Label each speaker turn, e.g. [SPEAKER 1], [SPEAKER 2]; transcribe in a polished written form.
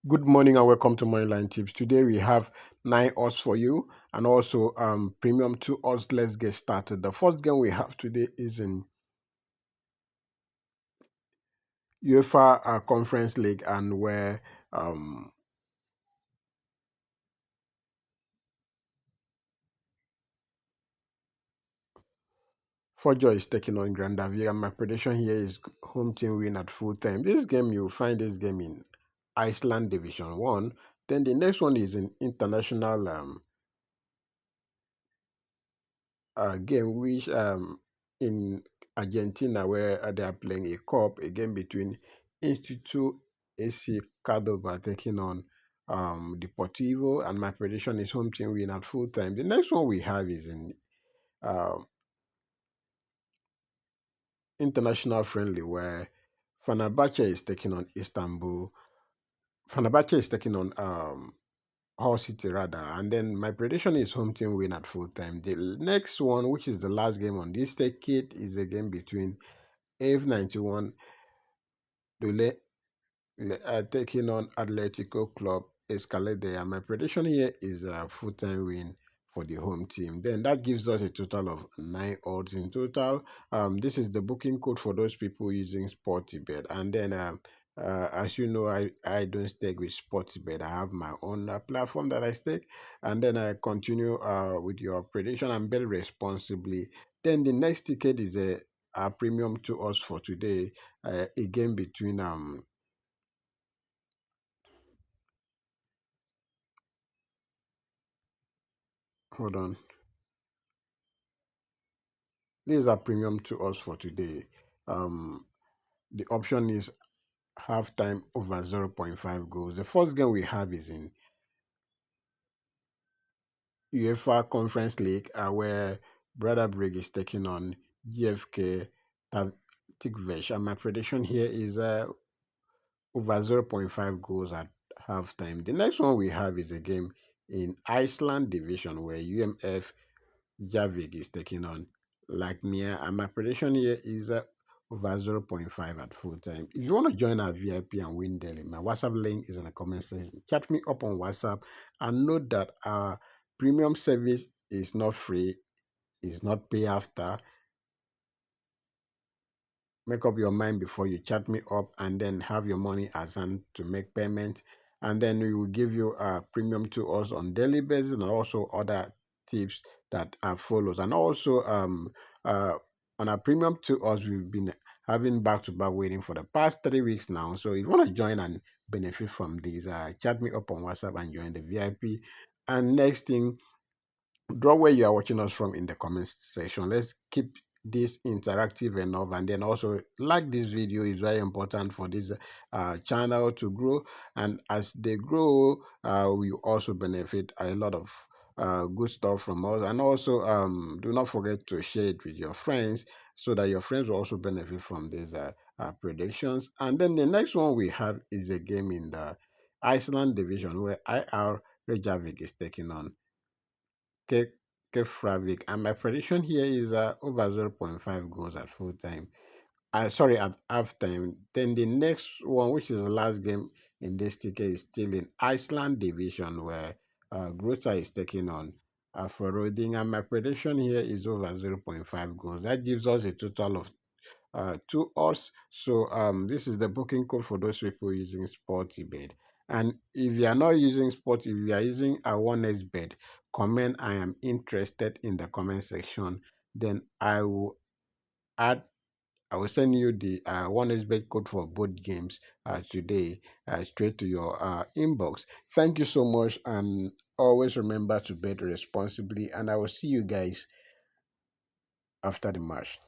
[SPEAKER 1] Good morning and welcome to Moneyline Tips. Today we have 9 odds for you and also premium 2 odds. Let's get started. The first game we have today is in UEFA Conference League, and where um, Fojo is taking on Grandavia. My prediction here is home team win at full time. This game, you'll find this game in Iceland Division 1. Then the next one is in international game which in Argentina, where they are playing a cup, a game between Instituto AC Córdoba taking on Deportivo, and my prediction is home team win at full time. The next one we have is in um international friendly, where Fenerbahce is taking on Istanbul. Fenerbahce is taking on Hull City rather, and then my prediction is home team win at full time. The next one, which is the last game on this ticket, is a game between AF91 Dule taking on Atletico Club Escalade. And my prediction here is a full-time win for the home team. Then that gives us a total of 9 odds in total. This is the booking code for those people using Sportybet. And then as you know, I don't stake with Sportybet. I have my own platform that I stake. And then I continue with your prediction and bet responsibly. Then the next ticket is a premium to us for today. A game between hold on. These are premium to us for today. Um, the option is halftime over 0.5 goals. The first game we have is in UEFA Conference League, where Brother Brig is taking on GFK Tikvesh. And my prediction here is over 0.5 goals at halftime. The next one we have is a game in Iceland Division, where UMF Javik is taking on Lagnia, and my prediction here is over 0.5 at full time. If you want to join our VIP and win daily, my WhatsApp link is in the comment section. Chat me up on WhatsApp, and note that our premium service is not free, it's not pay after. Make up your mind before you chat me up, and then have your money as hand to make payment, and then we will give you a premium to us on daily basis, and also other tips that are follows. And also uh on our premium to us, we've been having back to back waiting for the past 3 weeks now. So if you want to join and benefit from these, chat me up on WhatsApp and join the VIP. And next thing, drop where you are watching us from in the comment section. Let's keep this interactive enough, and then also like this video is very important for this channel to grow, and as they grow we also benefit a lot of good stuff from us. And also do not forget to share it with your friends, so that your friends will also benefit from these predictions. And then the next one we have is a game in the Iceland division, where IR Reykjavik is taking on Ke- Keflavik, and my prediction here is over 0.5 goals at full time. Sorry, at half time. Then the next one, which is the last game in this ticket, is still in Iceland division, where Grota is taking on Aforoding, and my prediction here is over 0.5 goals. That gives us a total of 2 odds. So this is the booking code for those people using Sportybet. And if you are not using Sport, if you are using a 1xbet, comment I am interested in the comment section. Then add I will send you the 1xbet code for both games today, straight to your inbox. Thank you so much, and always remember to bet responsibly. And I will see you guys after the match.